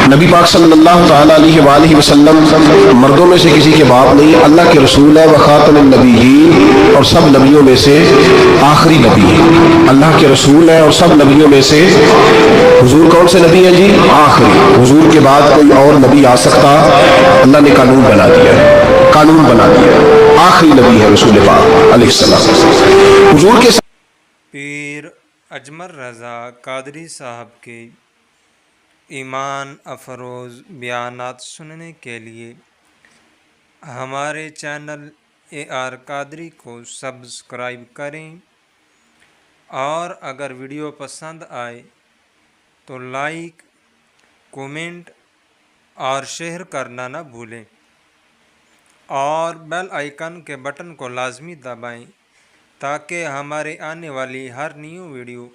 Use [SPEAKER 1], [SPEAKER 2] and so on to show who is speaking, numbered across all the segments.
[SPEAKER 1] نبی پاک صلی اللہ تعالیٰ علیہ وآلہ وسلم مردوں میں سے کسی کے باپ نہیں، اللہ کے رسول ہے، وخاتم النبیین، اور سب نبیوں میں سے آخری نبی ہے۔ اللہ کے رسول ہے اور سب نبیوں میں سے حضور کون سے نبی ہیں جی؟ آخری۔ حضور کے بعد کوئی اور نبی آ سکتا؟ اللہ نے قانون بنا دیا ہے، قانون بنا دیا ہے، آخری نبی ہے رسول پاک علیہ السلام۔ حضور کے
[SPEAKER 2] پیر اجمل رضا قادری صاحب کے ایمان افروز بیانات سننے کے لیے ہمارے چینل AR قادری کو سبسکرائب کریں، اور اگر ویڈیو پسند آئے تو لائک، کومنٹ اور شیئر کرنا نہ بھولیں، اور بیل آئیکن کے بٹن کو لازمی دبائیں تاکہ ہمارے آنے والی ہر نیو ویڈیو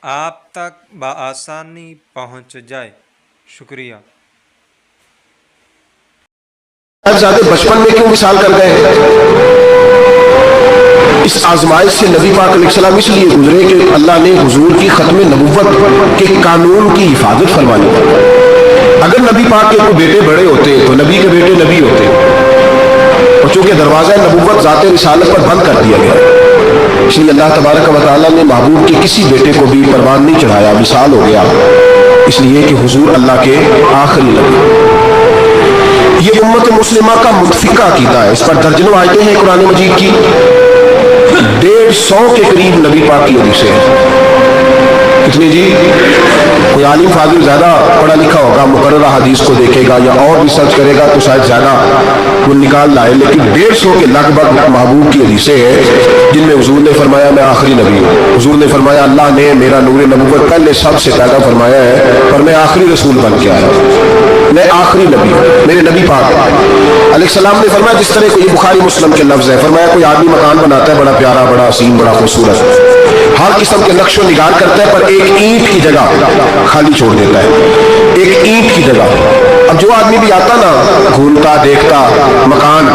[SPEAKER 2] آپ تک بآسانی پہنچ جائے۔ شکریہ۔
[SPEAKER 1] زیادہ بچپن میں کیوں وصال کر گئے؟ اس آزمائش سے نبی پاک علیہ السلام اس لیے گزرے کہ اللہ نے حضور کی ختم نبوت کے قانون کی حفاظت فرمانی۔ اگر نبی پاک کے کوئی بیٹے بڑے ہوتے تو نبی کے بیٹے نبی ہوتے، اور چونکہ دروازہ نبوت ذات رسالت پر بند کر دیا گیا، اس لیے اللہ تبارک و تعالیٰ نے محبوب کے کسی بیٹے کو بھی پروان نہیں چڑھایا، وصال ہو گیا، اس لیے کہ حضور اللہ کے آخری نبی۔ یہ امت مسلمہ کا متفقہ عقیدہ ہے، اس پر درجنوں آیتیں ہیں قرآن مجید کی، 150 کے قریب نبی پاک کی حدیثیں ہیں۔ کتنی جی؟ کوئی عالم فاضل زیادہ پڑھا لکھا ہوگا، مقررہ حدیث کو دیکھے گا یا اور ریسرچ کرے گا تو شاید زیادہ وہ نکال لائے، لیکن 150 کے لگ بھگ محبوب کی حدیثیں ہیں جن میں حضور نے فرمایا میں آخری نبی ہوں۔ حضور نے فرمایا اللہ نے میرا نور نبوت پہلے سب سے پیدا فرمایا ہے، اور میں آخری رسول بن کے آیا ہوں، میں آخری نبی ہوں، میرے نبی پاک علیہ السلام نے فرمایا، جس طرح کوئی بخاری مسلم کے لفظ ہے، فرمایا کوئی آدمی مکان بناتا ہے بڑا پیارا، بڑا حسین، بڑا خوبصورت، ہر قسم کے نقش و نگار کرتا ہے، پر ایک اینٹ کی جگہ خالی چھوڑ دیتا ہے، ایک اینٹ کی جگہ۔ اب جو آدمی بھی آتا نا، گھومتا دیکھتا مکان،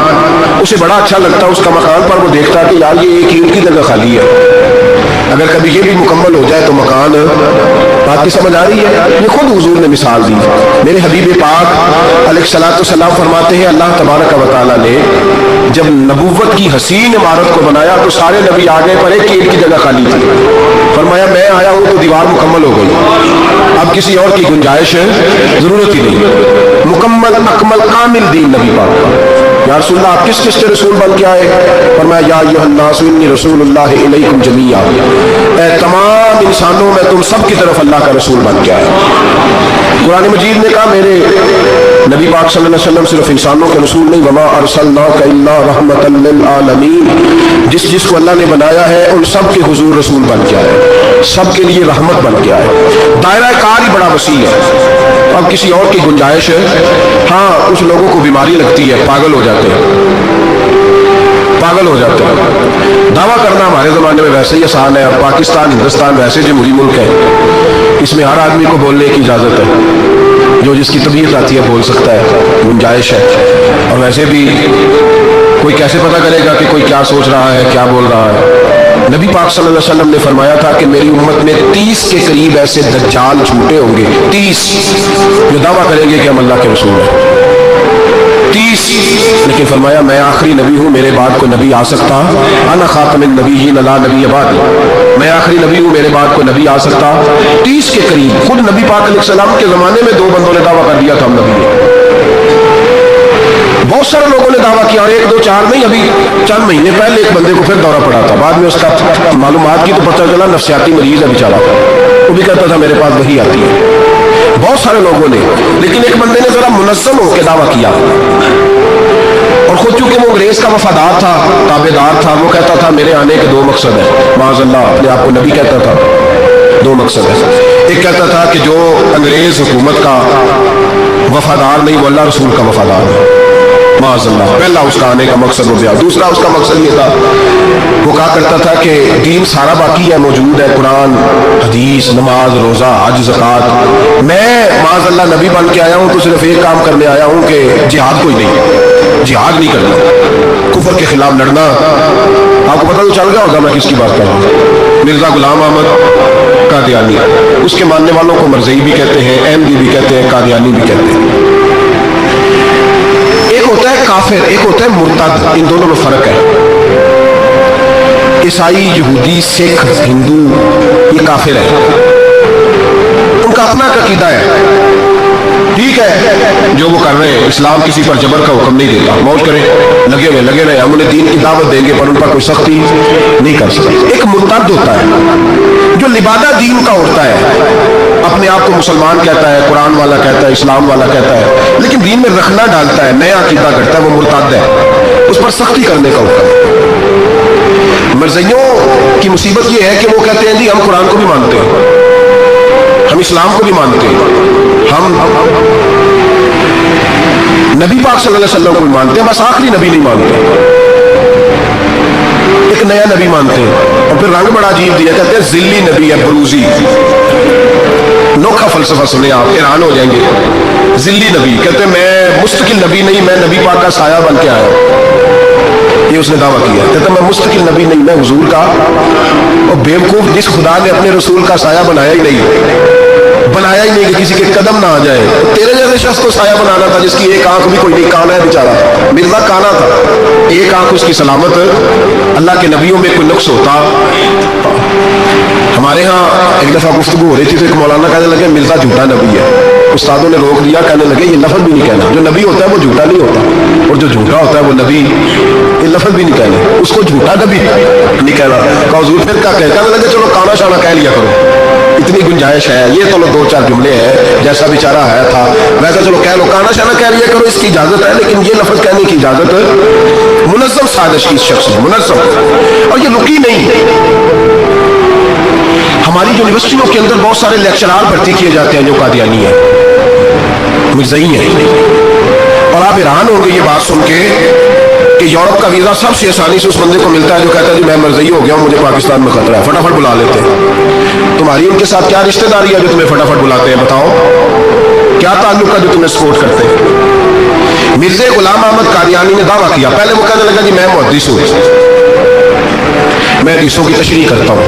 [SPEAKER 1] اسے بڑا اچھا لگتا اس کا مکان، پر وہ دیکھتا کہ یار یہ ایک اینٹ کی جگہ خالی ہے، اگر کبھی یہ بھی مکمل ہو جائے تو مکان، بات کی سمجھ آ رہی ہے؟ یہ خود حضور نے مثال دی۔ میرے حبیب پاک علیہ السلام فرماتے ہیں اللہ تبارک و تعالیٰ نے جب نبوت کی حسین عمارت کو بنایا تو سارے نبی آ گئے پر ایک اینٹ کی جگہ خالی تھی، فرمایا میں آیا ہوں تو دیوار مکمل ہو گئی، اب کسی اور کی گنجائش ضرورت ہی نہیں، مکمل اکمل کامل دین نبی پاک کا۔ یا رسول اللہ آپ کس کس کے رسول بن کے آئے؟ فرمایا یا ایھا الناس انی رسول اللہ الیکم جمیعا، اے تمام انسانوں میں تم سب کی طرف اللہ کا رسول بن کے آئے۔ قرآن مجید نے کہا میرے نبی پاک صلی اللہ علیہ وسلم صرف انسانوں کے رسول نہیں، وما ارسلناک الا رحمۃ للعالمین، جس جس کو اللہ نے بنایا ہے ان سب کے حضور رسول بن کے آئے، سب کے لیے رحمت بن کے آئے۔ دائرہ کار ہی بڑا وسیع ہے، اب کسی اور کی گنجائش ہے؟ ہاں کچھ لوگوں کو بیماری لگتی ہے، پاگل ہو جاتے ہیں، پاگل ہو جاتے ہیں۔ دعویٰ کرنا ہمارے زمانے میں ویسے ہی آسان ہے، اب پاکستان ہندوستان ویسے جمہوری ملک ہے، اس میں ہر آدمی کو بولنے کی اجازت ہے، جو جس کی طبیعت آتی ہے بول سکتا ہے، گنجائش ہے، اور ویسے بھی کوئی کیسے پتہ کرے گا کہ کوئی کیا سوچ رہا ہے، کیا بول رہا ہے۔ نبی پاک صلی اللہ علیہ وسلم نے فرمایا تھا کہ میری امت میں 30 کے قریب ایسے دجال جھوٹے ہوں گے، 30 جو دعویٰ کریں گے کہ ہم اللہ کے رسول ہیں، 30، لیکن فرمایا میں آخری نبی ہوں، میرے بعد کوئی نبی آ سکتا، انا خاتم النبیین لا نبی بعدی، میں آخری نبی ہوں، میرے بعد کوئی نبی آ سکتا۔ 30 کے قریب خود نبی پاک علیہ السلام کے زمانے میں 2 بندوں نے دعویٰ کر دیا تھا ہم نبی ہیں، بہت سارے لوگوں نے دعویٰ کیا، اور 1 2 4 نہیں، ابھی چند مہینے پہلے ایک بندے کو پھر دورہ پڑا تھا، بعد میں اس کا معلومات کی تو پتہ چلا نفسیاتی مریض ہے بیچارہ، وہ بھی کہتا تھا میرے پاس وحی آتی ہے، بہت سارے لوگوں نے، لیکن ایک بندے نے ذرا منظم ہو کے دعویٰ کیا، اور خود چونکہ وہ انگریز کا وفادار تھا، تابع دار تھا، وہ کہتا تھا میرے آنے کے 2 مقصد ہیں، معاذ اللہ اپنے آپ کو نبی کہتا تھا، 2 مقصد ہیں، ایک کہتا تھا کہ جو انگریز حکومت کا وفادار نہیں وہ اللہ رسول کا وفادار ہے، معاذ اللہ، پہلا اس کا آنے کا مقصد ہو گیا۔ دوسرا اس کا مقصد یہ تھا، وہ کہا کرتا تھا کہ دین سارا باقی ہے، موجود ہے، قرآن، حدیث، نماز، روزہ، حج، زکوٰۃ، میں معاذ اللہ نبی بن کے آیا ہوں تو صرف ایک کام کرنے آیا ہوں کہ جہاد کوئی نہیں، جہاد نہیں کرنا، کفر کے خلاف لڑنا۔ آپ کو پتہ تو چل گیا ہوگا میں کس کی بات کر رہا ہوں، مرزا غلام احمد कादियानी, उसके मानने वालों को मरज़ई भी कहते हैं, अहमदी भी कहते हैं, कादियानी भी कहते हैं। एक होता है काफिर, एक होता है मुर्तद, इन दोनों में फर्क है। ईसाई, यहूदी, सिख, हिंदू ये काफिर है, उनका अपना अकीदा है, ठीक है जो वो कर रहे हैं। इस्लाम किसी पर जबर का हुक्म नहीं देता, मौज करें, लगे रहे, हम उन्हें दीन की दावत देंगे पर उन पर कोई सख्ती नहीं कर सकते। एक मुर्तद होता है जो लिबादा दीन का होता है, अपने आप को मुसलमान कहता है, कुरान वाला कहता है, इस्लाम वाला कहता है, लेकिन दीन में रखना डालता है, नया अकीदा करता है, वो मुर्तद है, उस पर सख्ती करने का हुक्म। मरज़इयों की मुसीबत ये है कि वो कहते हैं जी हम कुरान को भी मानते हैं, हम इस्लाम को भी मानते हैं, हम नबी पाक सल्लल्लाहु अलैहि वसल्लम को भी मानते हैं, बस आखिरी नबी नहीं मानते, एक नया नबी मानते हैं। और फिर रंग बड़ा अजीब दिया, कहते हैं जिल्ली नबी है, बरूजी। नोखा फलसफा सुने आप, हैरान हो जाएंगे। जिल्ली नबी कहते हैं मैं मुस्तकिल नबी नहीं, मैं नबी पाक का साया बन के आया, ये उसने दावा किया। कहता मैं मुस्तकिल नबी नहीं, मैं हुजूर का। और बेवकूफ, जिस खुदा ने अपने रसूल का साया बनाया ही नहीं कि किसी के कदम ना आ जाए, तो तेरे जैसे शख्स को साया बनाना था जिसकी एक आंख भी कोई नहीं, काना है बेचारा, मिर्जा काना था, एक आंख उसकी सलामत, अल्लाह के नबियों में कोई नुक्स होता। हमारे यहाँ एक दफा गुफ्तगू हो रही थी तो एक मौलाना कहने लगे मिर्जा झूठा नबी है, उस्तादों ने रोक दिया, कहने लगे ये लफ्ज भी नहीं कहना, जो नबी होता है वो झूठा नहीं होता, और जो झूठा होता है वो नबी, ये लफ्ज भी नहीं कहना, उसको झूठा नबी नहीं कहना। हुजूर फिर क्या कहने लगे चलो काना शाना कह लिया करो, इतनी गुंजाइश है, ये तो दो चार जुमले हैं, जैसा बेचारा है था वैसा चलो कह लो, काना शाना कह लिया करो, इसकी इजाजत है, लेकिन ये लफ्ज कहने की इजाजत मुनज़्ज़म साजिश की शख्स है, मुनज़्ज़म, और ये रुकी नहीं। हमारी यूनिवर्सिटियों के अंदर बहुत सारे लेक्चरार भर्ती किए जाते हैं जो कादियानी है, मिर्ज़ई है, और आप हैरान होंगे ये बात सुन के कि यूरोप का वीज़ा सबसे आसानी से उस बंदे को मिलता है जो कहता है जी मैं मरज़ई हो गया हूँ, मुझे पाकिस्तान में खतरा है, फटाफट बुला लेते हैं। तुम्हारी उनके साथ क्या रिश्तेदारी है जो तुम्हें फटाफट बुलाते हैं, बताओ क्या ताल्लुक है जो तुम्हें सपोर्ट करते हैं। मिर्ज़ा गुलाम अहमद कादियानी ने दावा किया, पहले वो कहने लगा जी मैं मुहद्दिस हूँ, मैं हदीसों की तशरीह करता हूँ,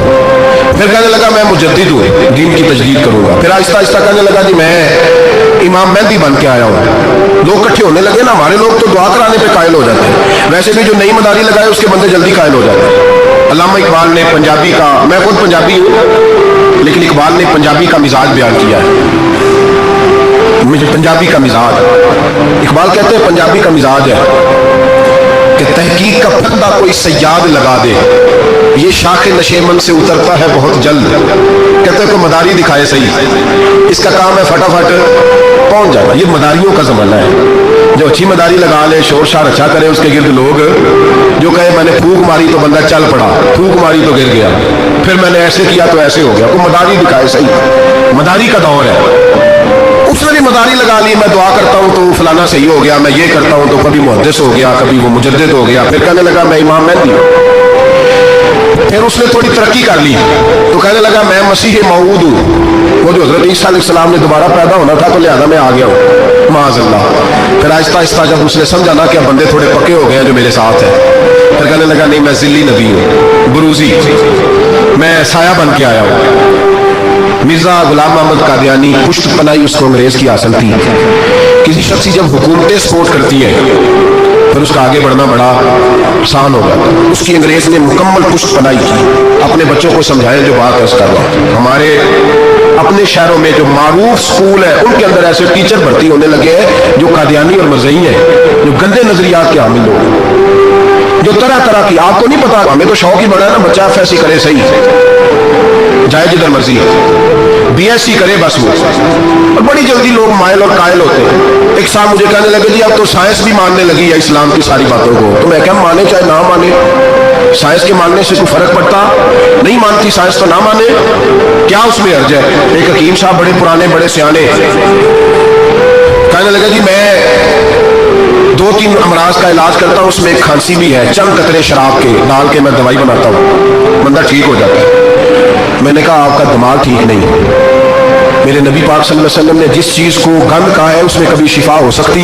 [SPEAKER 1] फिर कहने लगा मैं मुजद्दिद हूँ, दीन की तजदीद करूंगा, फिर आहिस्ता आहिस्ता कहने लगा जी मैं इमाम मेहदी बन के आया हूँ। लोग इकट्ठे होने लगे ना, हमारे लोग तो दुआ कराने पे कायल हो जाते हैं, वैसे भी जो नई मदारी लगाए उसके बंदे जल्दी कायल हो जाते हैं। अल्लामा इकबाल ने पंजाबी का, मैं खुद पंजाबी हूँ, लेकिन इकबाल ने पंजाबी का मिजाज बयान किया है, मुझे पंजाबी का मिजाज, इकबाल कहते हैं पंजाबी का मिजाज है कि तहकीक का फंदा कोई सयाद लगा दे, ये शाखे नशेमन से उतरता है बहुत जल्द। कहते हैं कोई मदारी दिखाए सही, इसका काम है फटाफट पहुंच जाना। ये मदारियों का जमाना है, जो अच्छी मदारी लगा ले, शोर शार अच्छा करे, उसके गिर्द लोग जो कहे मैंने फूक मारी तो बंदा चल पड़ा, फूक मारी तो गिर गया, फिर मैंने ऐसे किया तो ऐसे हो गया, कोई मदारी दिखाए सही। मदारी का दौर है, उसने भी मदारी लगा ली, मैं दुआ करता हूँ तो फलाना सही हो गया, मैं ये करता हूँ तो कभी मुहद्दिस हो गया, कभी वो मुजद्दिद हो गया, फिर कहने लगा मैं इमाम मेहदी। फिर उसने थोड़ी तरक्की कर ली तो कहने लगा मैं मसीह मऊद हूँ, वो जो हजरत ईसा अलैहिस्सलाम ने दोबारा पैदा होना था तो लिहाजा मैं आ गया हूँ, माअज़ल्लाह। फिर आहिस्ता आहिस्ता जब उसने समझा ना कि अब बंदे थोड़े पक्के हो गए हैं जो मेरे साथ है, फिर कहने लगा नहीं मैं जिल्ली नबी हूँ, बुरूजी, मैं साया बन के आया हूँ। मिर्जा गुलाम अहमद कादियानी पुष्ट पनाही उसको अंग्रेज की हासिल थी। किसी शख्स की जब हुकूमतें सपोर्ट करती हैं फिर उसका आगे बढ़ना बड़ा आसान होगा। उसकी अंग्रेज ने मुकम्मल पुष्ट पनाही की, अपने बच्चों को समझाएं जो बात कर रहा हूँ। हमारे अपने शहरों में जो मारूफ स्कूल है उनके अंदर ऐसे टीचर भर्ती होने लगे हैं जो कादियानी और मरज़ई हैं, जो गंदे नजरियात के हामिल लोग, जो तरह तरह की, आपको नहीं पता, हमें तो शौक ही बड़ा है ना, बच्चा फैसी करे सही जाए जिधर मर्जी, BSc करे बस वो, और बड़ी जल्दी लोग मायल और कायल होते हैं। एक साहब मुझे कहने लगे जी अब तो साइंस भी मानने लगी है इस्लाम की सारी बातों को, तो मैं क्या माने चाहे ना माने, साइंस के मानने से कोई फर्क पड़ता नहीं, मानती साइंस तो ना माने, क्या उसमें हर्ज है। एक हकीम साहब बड़े पुराने बड़े सियाने कहने लगे जी मैं 2-3 अमराज का इलाज करता हूँ, उसमें एक खांसी भी है, चंद कतरे शराब के डाल के मैं दवाई बनाता हूँ, बंदा ठीक हो जाता है। मैंने कहा आपका दिमाग ठीक नहीं, मेरे नबी पाक सल्लल्लाहु अलैहि वसल्लम ने जिस चीज को गंद कहा है उसमें कभी शिफा हो सकती,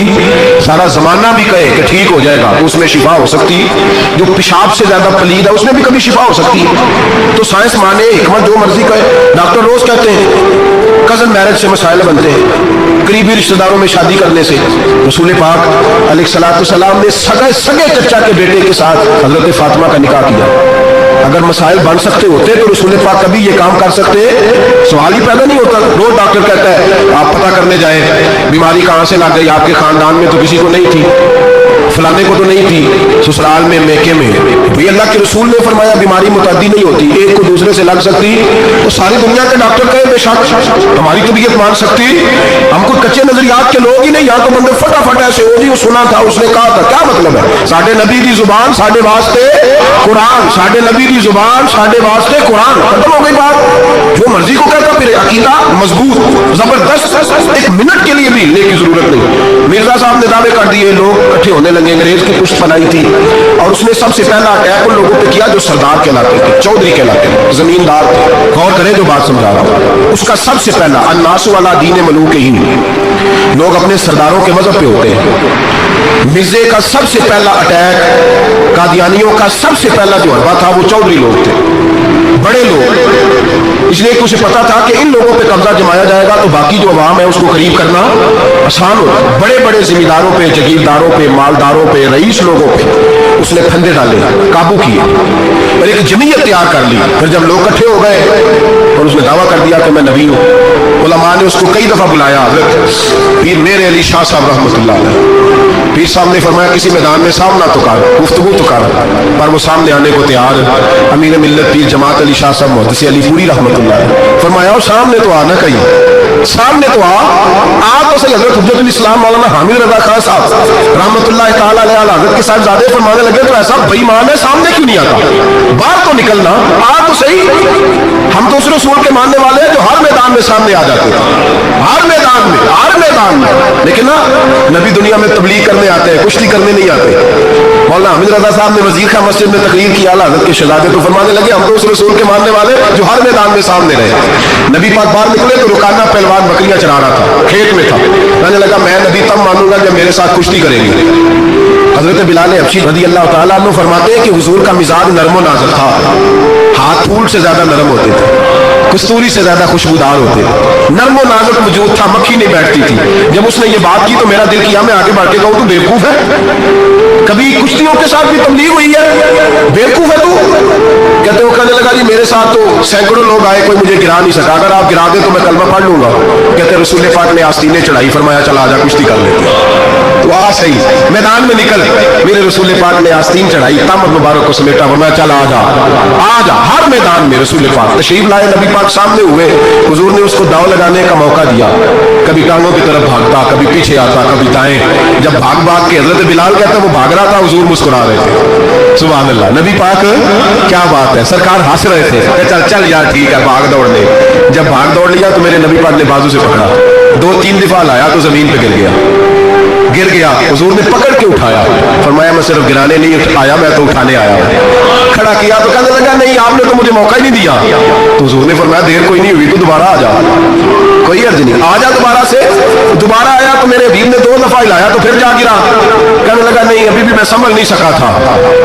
[SPEAKER 1] सारा जमाना भी कहे कि ठीक हो जाएगा तो उसमें शिफा हो सकती, जो पेशाब से ज्यादा पलीद है उसमें भी कभी शिफा हो सकती है। तो साइंस माने, हिकमत जो मर्जी कहे। डॉक्टर रोज कहते हैं कजन मैरिज से मसाइल बनते हैं, करीबी रिश्तेदारों में शादी करने से। रसूल पाक अलैहिस्सलाम ने सगे सगे चचा के बेटे के साथ हजरत फातिमा का निकाह किया। अगर मसाइल बन सकते होते तो रसूल पाक कभी ये काम कर सकते, सवाल ही पैदा नहीं होता। रोज डॉक्टर कहता है आप पता करने जाए बीमारी कहाँ से लग गई, आपके खानदान में तो किसी को नहीं थी, फलाने को तो नहीं थी, ससुराल में मेके में। भाई अल्लाह के रसूल ने फरमाया बीमारी मुतअद्दी नहीं होती, एक को दूसरे से लग सकती। तो सारी दुनिया के डॉक्टर कहे बेशक हमारी तबीयत मान सकती, हम कोई कच्चे नजरियात के लोग ही नहीं। यहाँ तो बंदे फटाफट ऐसे हो जी सुना था उसने कहा था, क्या मतलब है? साढ़े नबी की जुबान साढ़े वास्ते कुरान, साढ़े नबी की जुबान साढ़े वास्ते कुरान, खत्म हो गई बात। जो मर्जी को कहता, फिर अकीदा मजबूत जबरदस्त, एक मिनट के लिए भी हिलने की जरूरत नहीं। मिर्जा साहब ने दावे कर दिए, लोग इकट्ठे होने लगे, अंग्रेज की पुष्ट बनाई थी और उसने सबसे पहला अटैक उन लोगों पे किया जो सरदार कहलाते थे, चौधरी कहलाते थे, जमींदार थे। गौर करें जो बात समझा रहा हूं, उसका सबसे पहला अन्नासु वाला दीन मलूक ही, लोग अपने सरदारों के मजहब पे होते हैं। मिर्जे का सबसे पहला अटैक, कादियानियों का सबसे पहला जो हरबा था वो चौधरी लोग थे, बड़े लोग। इसलिए कि उसे पता था कि इन लोगों पे कब्जा जमाया जाएगा तो बाकी जो अवाम है उसको करीब करना आसान होगा। बड़े बड़े जिम्मेदारों पे, जगीरदारों पे, मालदारों पे, रईस लोगों पे उसने फंदे डाले, काबू किए और एक जमीयत तैयार कर ली। फिर जब लोग इकट्ठे हो गए और उसने दावा कर दिया कि मैं नबी हूँ, उलमा ने उसको कई दफा बुलाया। पीर मेरे अली शाह साहब रहमतुल्लाह अलैह, पीर साहब ने फरमाया किसी मैदान में सामना तो कर, गुफ्तगू तो कर, पर वो सामने आने को तैयार। अमीर मिल्लत पीर जमात अली शाह साहब मुहद्दिस अली पूरी रहमतुल्लाह अलैह फरमाया और सामने तो आना, कहीं सामने तो आ तो सही। हजरत हुज्जतुल इस्लाम मौलाना हामिद रजा खान साहब रहमतुल्लाह ताला अलैह हजरत के साहबजादे फरमाने लगे तो ऐसा बेईमान है, सामने क्यों नहीं आता, बाहर तो निकलना, आ तो सही। हम तो उस रसूल के मानने वाले हैं जो हर मैदान में सामने आ जाते हैं, हर मैदान में, हर मैदान में। लेकिन ना नबी दुनिया में तबलीग करने आते हैं, कुश्ती करने नहीं आते। मौलाना हामिद रजा साहब ने वजीर खां मस्जिद में तकरीर की, आला हजरत के शहजादे तो फरमाने लगे हम तो उस रसूल के मानने वाले जो हर मैदान में सामने रहे। नबी पाक बाहर निकले तो रुकाना पहलवान बकरियां चरा रहा था, खेत में था। कहने लगा मैं नबी तब मानूंगा जब मेरे साथ कुश्ती करेंगे। हजरत बिलाल हबशी रज़ी अल्लाह ताला अन्हु फरमाते हैं कि हुजूर का मिजाज नरमो नाज़िक था, हाथ फूल से ज्यादा नरम होते थे, कस्तूरी से ज्यादा खुशबूदार होते थे, नरमो नाजुक वजूद था, मक्खी नहीं बैठती थी। जब उसने ये बात की तो मेरा दिल किया मैं आगे बढ़ के कहूँ तू बेवकूफ है, कभी कुश्तियों के साथ भी तबलीग हुई है, बेवकूफ है तू। कहते हो कहने लगा जी मेरे साथ तो सैकड़ों लोग आए, कोई मुझे गिरा नहीं सका, अगर आप गिरा दे तो मैं कलमा पढ़ लूंगा। कहते रसूल पाक ने आस्तीनें चढ़ाई, फरमाया चला आजा कुश्ती कर लेते हैं। तो आ सही मैदान में निकल, मेरे रसूल पाक ने आस्तीन चढ़ाई, तम मुबारक को समेटा, फरमाया चला आजा आजा। हर मैदान में रसूल पाक तशरीफ लाए, नबी पाक सामने हुए, हुजूर ने उसको दाव लगाने का मौका दिया। कभी टांगों की तरफ भागता, कभी पीछे आता, कभी दाएं। जब भाग भाग के हजरत बिलाल कहता वो भाग रहा था, हुजूर मुस्कुरा रहे थे। सुभान अल्लाह, नबी पाक क्या बात है, सरकार हंस रहे थे। चल चल यार ठीक है भाग दौड़ ले। जब भाग दौड़ लिया तो मेरे नबी पाक ने बाजू से पकड़ा, 2-3 दफा लाया तो जमीन पे गिर गया। हुजूर ने पकड़ के उठाया, फरमाया मैं सिर्फ गिराने नहीं आया, मैं तो उठाने आया। खड़ा किया तो कहने लगा नहीं आपने तो मुझे मौका ही नहीं दिया। तो हुजूर ने फरमाया देर कोई नहीं हुई तो दोबारा आ जा, कोई अर्ज नहीं, आ जा दोबारा से। दोबारा आया तो मेरे हबीब ने 2 दफा हिलाया तो फिर जा गिरा। कहने लगा नहीं अभी भी मैं संभल नहीं सका था।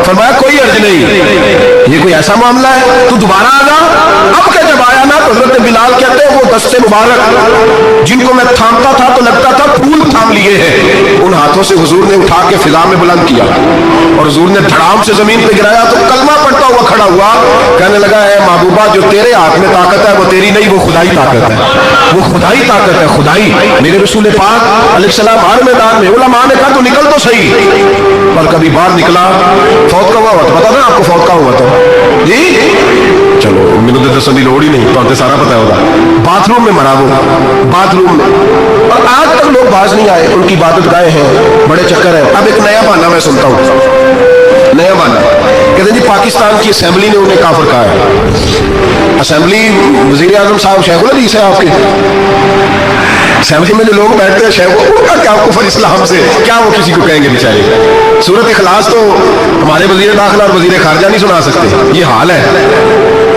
[SPEAKER 1] फरमाया कोई अर्ज नहीं, ये कोई ऐसा मामला है, तू दोबारा आ जा। अब क्या जब आया ना तो हजरत बिलाल कहते हैं वो दस्ते मुबारक जिनको मैं थामता था तो लगता था फूल थाम लिए हैं, उन हाथों से हुजूर ने उठा के फिजा में बुलंद किया और हुजूर ने धड़ाम से जमीन पे गिराया तो कलमा पढ़ता हुआ खड़ा हुआ। कहने लगा है महबूबा जो तेरे हाथ में ताकत है वो तेरी नहीं, वो खुदाई ताकत है, वो खुदाई ताकत है, खुदाई। मेरे रसूल पाक अलैहिस्सलाम हर मैदान में, उलमा ने कहा तो निकल तो सही, पर कभी बाहर निकला फौत का हुआ था, पता था आपको फौत का हुआ था जी? चलो मैंने तो दसन की लोड़ ही नहीं, तो सारा पता होगा। बाथरूम में मरा वो, बाथरूम में। और आज तक लोग बाज नहीं आए, उनकी इबादत गाहे हैं, बड़े चक्कर है। अब एक नया बहाना मैं सुनता हूँ, नया बहाना कहते जी पाकिस्तान की असेंबली ने उन्हें काफिर कहा है। असेंबली वजीर आजम साहब शेखुल हदीस है आपके, असेंबली में जो लोग बैठते हैं शेख उनका क्या कुफर इस्लाम से, क्या वो किसी को कहेंगे बेचारे। सूरत इखलास तो हमारे वजीर दाखिला और वजीर खारजा नहीं सुना सकते, ये हाल है।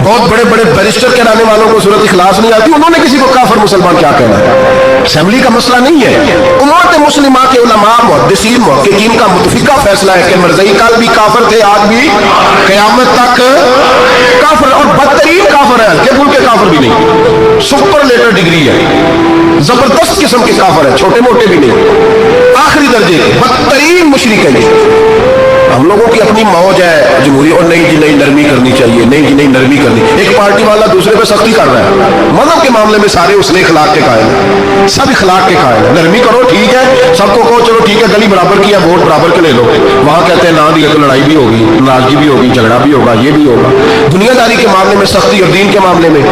[SPEAKER 1] बहुत बड़े बड़े बैरिस्टर कहलाने वालों को सूरत इखलास नहीं आती, उन्होंने किसी को काफिर मुसलमान क्या कहना है? असेंबली का मसला नहीं है। उम्मत मुस्लिमा के उलमा मुहद्दिसीन मुहक्किकीन का मुतफिका फैसला है कि मरज़ई कल भी काफिर थे, आज भी क़यामत तक काफिर, और बदतरीन काफिर है, हल्के फुल्के काफिर भी नहीं, सुपरलेटर डिग्री है, जबरदस्त किस्म के काफिर है, छोटे मोटे भी नहीं, आखिरी दर्जे के बदतरीन मुशरिक है ये। हम लोगों की अपनी मौज है जमहूरी, और नहीं जी नहीं नरमी करनी चाहिए, नहीं जी नहीं नरमी करनी। एक पार्टी वाला दूसरे पे सख्ती कर रहा है, मजहब के मामले में सारे उसने इखलाक के कायल हैं, सब इखलाक के कायल हैं। नरमी करो ठीक है, सबको कहो चलो ठीक है गली बराबर की है, वोट बराबर के ले लो, वहां कहते हैं ना दिया तो लड़ाई भी होगी, नाराजगी भी होगी, झगड़ा भी होगा, ये भी होगा। दुनियादारी के मामले में सख्ती और दीन के मामले में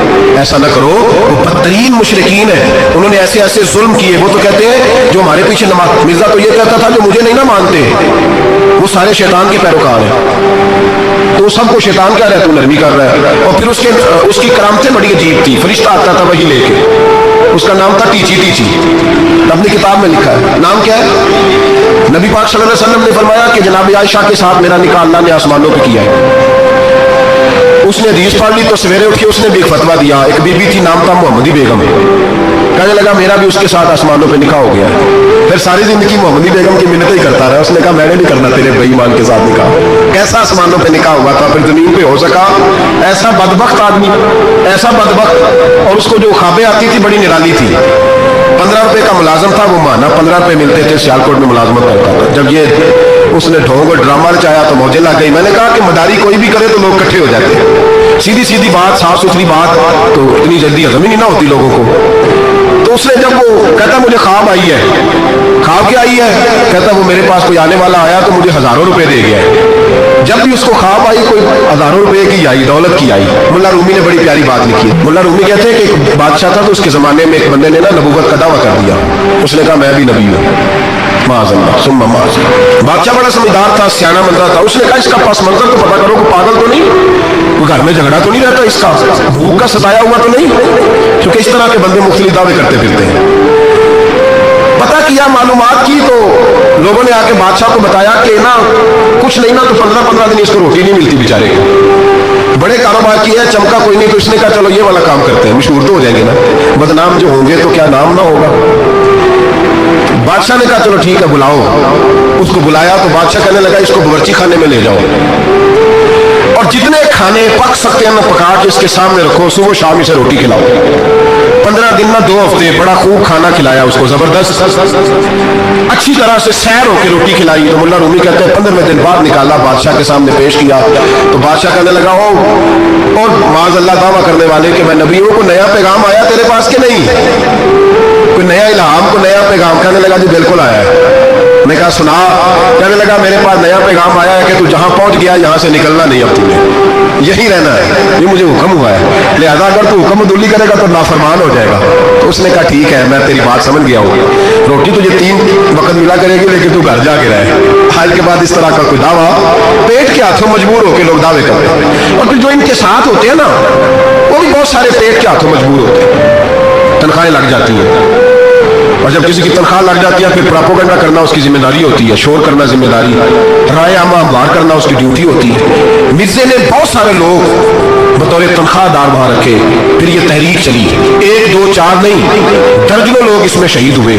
[SPEAKER 1] ऐसा ना करो। वो बदतरीन मुशरिकीन है, उन्होंने ऐसे ऐसे जुल्म किए। वो तो कहते हैं जो हमारे पीछे नमाज, मिर्जा तो ये कहता था जो मुझे नहीं ना मानते वो सारे शैतान के पैरोकार हैं, तो सबको शैतान कह रहा है, तू नरमी कर रहा है। और फिर उसकी करामतें बड़ी अजीब थी, फरिश्ता आता था वही लेके, उसका नाम था टीची टीची, अपनी किताब में लिखा है। नाम क्या है? नबी पाक सल्लल्लाहु अलैहि वसल्लम ने फरमाया कि जनाब आयशा के साथ मेरा निकाह अल्लाह ने आसमानों पे किया है। उसने हदीस पढ़ ली तो सवेरे उठ के उसने भी एक फतवा दिया। एक बीबी थी, नाम था मोहम्मदी बेगम, कहने लगा मेरा भी उसके साथ आसमानों पे निकाह हो गया है। फिर सारी जिंदगी मोहम्मदी बेगम की मिन्नतें ही करता रहा। उसने कहा मैंने नहीं करना तेरे बेईमान के साथ निकाह। कैसा आसमानों पे निकाह हुआ था, फिर जमीन पे हो सका? ऐसा बदबख्त आदमी, ऐसा बदबख्त। और उसको जो ख्वाबें आती थी बड़ी निराली थी। 15 रुपए का मुलाजम था, वो माना 15 रुपए मिलते थे, सियालकोट में मुलाजमत करता था। जब ये उसने ढोंग और ड्रामा रचाया तो मौजे लग गई। मैंने कहा कि मदारी कोई भी करे तो लोग इकट्ठे हो जाते हैं, सीधी सीधी बात, साफ सुथरी बात तो इतनी जल्दी हजम ही नहीं ना होती लोगों को। तो उसने जब वो कहता मुझे ख्वाब आई है, ख्वाब क्या आई है? कहता वो मेरे पास कोई आने वाला आया तो मुझे हजारों रुपए दे गया है। जब भी उसको ख्वाब आई कोई हजारों रुपए की आई, दौलत की आई। मुल्ला रूमी ने बड़ी प्यारी बात लिखी है। मुल्ला रूमी कहते हैं कि एक बादशाह था तो उसके जमाने में एक बंदे ने ना नबूवत का दावा कर दिया। उसने कहा मैं भी नबी हूँ, बादशाह बड़ा समझदार था, सियाना मंदा था। उसने कहा इसका पस मंजर तो पता करो, कोई पागल तो नहीं, कोई घर में झगड़ा तो नहीं रहता, इसका भूख का सताया हुआ तो नहीं, क्योंकि इस तरह के बंदे मुख्तलिफ दावे करते फिरते हैं। पता किया, मालूमात की तो लोगों ने आके बादशाह को बताया कि ना कुछ नहीं ना तो 15-15 दिन इसको रोटी नहीं मिलती बेचारे को। बड़े कारोबार किया, चमका कोई नहीं, तो इसने कहा चलो ये वाला काम करते हैं, मशहूर तो हो जाएंगे ना, बदनाम जो होंगे तो क्या नाम ना होगा। बादशाह ने कहा चलो ठीक है बुलाओ। उसको बुलाया तो बादशाह कहने लगा इसको बावर्ची खाने में ले जाओ और जितने खाने पक सकते हैं ना पका के इसके सामने रखो, सुबह शाम इसे रोटी खिलाओ। 15 दिन ना 2 हफ्ते बड़ा खूब खाना खिलाया उसको, जबरदस्त अच्छी तरह से सैर होकर रोटी खिलाई। तो मुल्ला रूमी कहते हैं 15वें दिन बाद निकाला, बादशाह के सामने पेश किया। तो बादशाह कहने लगा ओ और माज़ अल्लाह दावा करने वाले कि मैं नबी हूं, को नया पैगाम आया तेरे पास के नहीं, कोई नया इल्हाम, को नया पैगाम? कहने लगा जी बिल्कुल आया है। मैं कहा सुना? कहने लगा मेरे पास नया पैगाम आया है कि तू जहां पहुंच गया यहां से निकलना नहीं, अब तूने यही रहना है, ये मुझे हुक्म हुआ है, लिहाजा अगर तू हुक्म दूली करेगा तो नाफरमान हो जाएगा। तो उसने कहा ठीक है मैं तेरी बात समझ गया हूँ, रोटी तुझे 3 वक्त मिला करेगी लेकिन तू घर जाके रहे। आज के बाद इस तरह का कोई दावा, पेट के हाथों मजबूर होकर लोग दावे करते हैं। और फिर जो इनके साथ होते हैं ना वो भी बहुत सारे पेट के हाथों मजबूर होते हैं, तनख्वाहें लग जाती हैं। और जब किसी की तनख्वाह लग जाती है फिर प्रोपेगेंडा करना उसकी जिम्मेदारी होती है, शोर करना जिम्मेदारी, राय आमा अखबार करना उसकी ड्यूटी होती है। मिर्जे ने बहुत सारे लोग बतौर तनख्वाहदार वहां रखे, फिर ये तहरीक चली, 1, 2, 4 नहीं दर्जनों लोग इसमें शहीद हुए,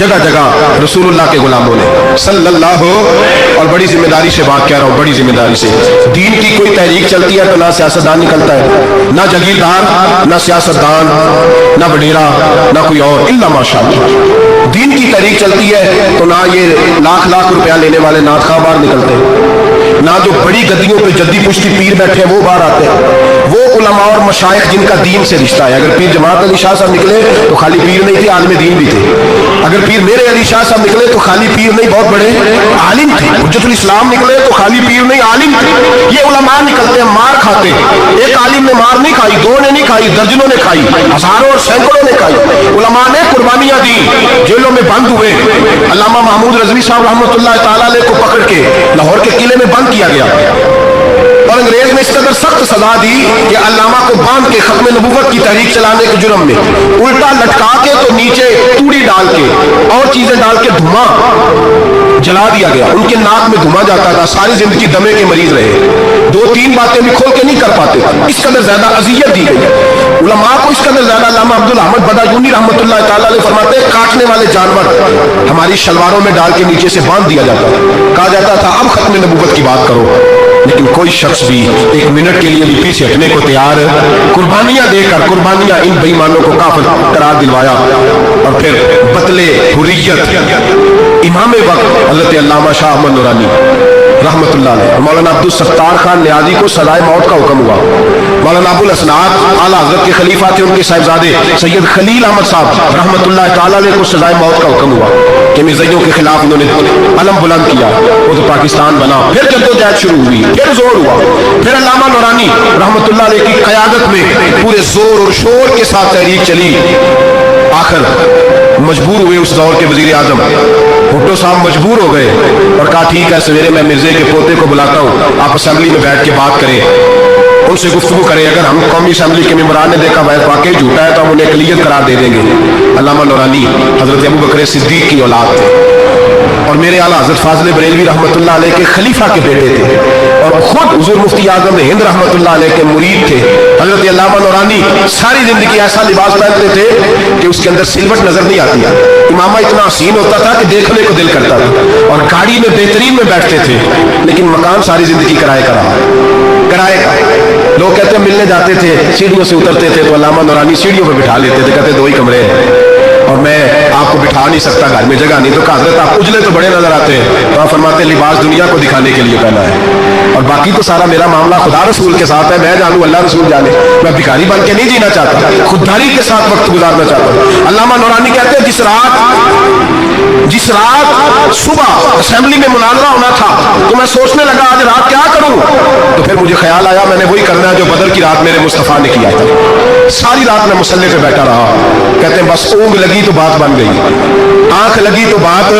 [SPEAKER 1] जगह जगह रसूलुल्लाह के गुलामों ने सल्लल्लाहु। और बड़ी जिम्मेदारी से बात कह रहा हूँ, बड़ी जिम्मेदारी से। दीन की कोई तहरीक चलती है तो ना सियासतदान निकलता है, ना जगीरदार, ना सियासतदान, ना वडेरा, ना कोई और, इल्ला माशाअल्लाह। दीन की तहरीक चलती है तो ना ये लाख लाख रुपया लेने वाले नाथखा बाहर निकलते हैं, ना जो बड़ी गद्दियों पे जद्दी पुश्ती पीर बैठे हैं वो बाहर आते हैं। वो उलमा और मशाइख जिनका दीन से रिश्ता है, अगर पीर जमात अली शाह साहब निकले तो खाली पीर नहीं थे, आलिम दीन भी थे। अगर पीर मेरे अली शाह साहब निकले तो खाली पीर नहीं, बहुत बड़े आलिम थे। हुज्जतुल इस्लाम निकले तो खाली पीर नहीं, आलिम थे। ये उलमा निकलते हैं, मार खाते हैं। एक आलिम ने मार नहीं खाई, 2 ने नहीं खाई, दर्जनों ने खाई, हजारों और सैकड़ों ने खाई। उलमा ने कुर्बानियां दी, जेलों में बंद हुए। अल्लामा महमूद रजवी साहब रहमतुल्लाह ताला अलैह को पकड़ के लाहौर के किले में बंद किया गया और अंग्रेज ने इस कदर सख्त सजा दी कि अल्लामा को बांध के खत्म नबूवत की तहरीक चलाने के जुर्म में उल्टा लटका के तो नीचे तूड़ी डाल के और चीजें डाल के धुआं जला दिया गया, उनके नाक में धुआं जाता था, सारी जिंदगी दमे के मरीज रहे, 2-3 बातें भी खोल के नहीं कर पाते, इस कदर ज्यादा अजियत दी गई उलमा को, इस कदर ज्यादा। अल्लामा अब्दुल अहमद बदायूनी रहमतुल्लाह ताला अलैह फरमाते हैं, काटने वाले जानवर हमारी शलवारों में डाल के नीचे से बांध दिया जाता, कहा जाता था अब खत्म नबूवत की बात करो, लेकिन कोई शख्स भी 1 मिनट के लिए भी पीछे हटने को तैयार, कुर्बानियां देकर, कुर्बानियां इन बेईमानों को काफिर करार दिलवाया। और फिर बतले हुर्रियत इमाम वक्त हज़रत अल्लामा शाह अहमद नूरानी रहमतुल्लाह अलैह, मौलाना अब्दुल सत्तार खान नियाज़ी को सजाए मौत का हुक्म हुआ। मौलाना अबुल असनाद आला हज़रत के खलीफा थे, उनके साहिबजादे सैयद खलील अहमद साहब रहमतुल्लाह ताला अलैह को सजाए मौत का हुक्म हुआ कि मिर्ज़ाइयों के खिलाफ उन्होंने अलम बुलंद किया, वो तो पाकिस्तान बना। फिर जद्दोजहद शुरू हुई, फिर जोर हुआ, फिर अल्लामा नूरानी रहमतुल्लाह अलैह की क़यादत में पूरे जोर और शोर के साथ तहरीक चली। आखिर मजबूर हुए उस दौर के वजीर आजम भुट्टो साहब मजबूर हो गए और कहा ठीक है, सवेरे मैं मिर्जे के पोते को बुलाता हूँ, आप असेंबली में बैठ के बात करें, उनसे गुफ्तगू करें। अगर हम कौमी असेंबली के मेंबरान ने देखा वह वाकई झूठा है तो हम उन्हें अक़लियत करार दे देंगे। अल्लामा नूरानी हजरत अबू बकर सिद्दीक की औलाद थे और मेरे आला हजरत फाज़िल बरेलवी रहमतुल्लाह अलैह के खलीफा के बेटे थे और खुद हुजूर मुफ्ती आज़म हिंद रहमतुल्लाह अलैह के मुरीद थे। हजरत अल्लामा नूरानी सारी जिंदगी ऐसा लिबास पहनते थे कि उसके अंदर सिलवट नजर नहीं आती, इमामा इतना हसीन होता था कि देखने को दिल करता था, और गाड़ी में बेहतरीन में बैठते थे, लेकिन मकान सारी जिंदगी किराए का रहा, किराए का। लोग कहते हैं मिलने जाते थे, सीढ़ियों से उतरते थे तो अल्लामा नूरानी सीढ़ियों पर बिठा लेते थे, कहते 2 ही कमरे हैं और मैं आपको बिठा नहीं सकता, घर में जगह नहीं। तो कहा हजरत आप उजले तो बड़े नजर आते हैं, तो आप फरमाते लिबास दुनिया को दिखाने के लिए पहना है और बाकी तो सारा मेरा मामला खुदा रसूल के साथ है, मैं जानूं अल्लाह रसूल जाने, मैं भिखारी बन के नहीं जीना चाहता, खुददारी के साथ वक्त गुजारना चाहता। अल्लामा नूरानी कहते हैं जिस रात सुबह असेंबली में मुनाजरा होना था तो मैं सोचने लगा आज रात क्या करूं, तो फिर मुझे ख्याल आया मैंने वही करना है जो बदर की रात मेरे मुस्तफा ने किया था। सारी रात मैं मुसल्ले पे बैठा रहा, कहते हैं बस ऊँग लगी तो बात बन गई, आंख लगी तो बात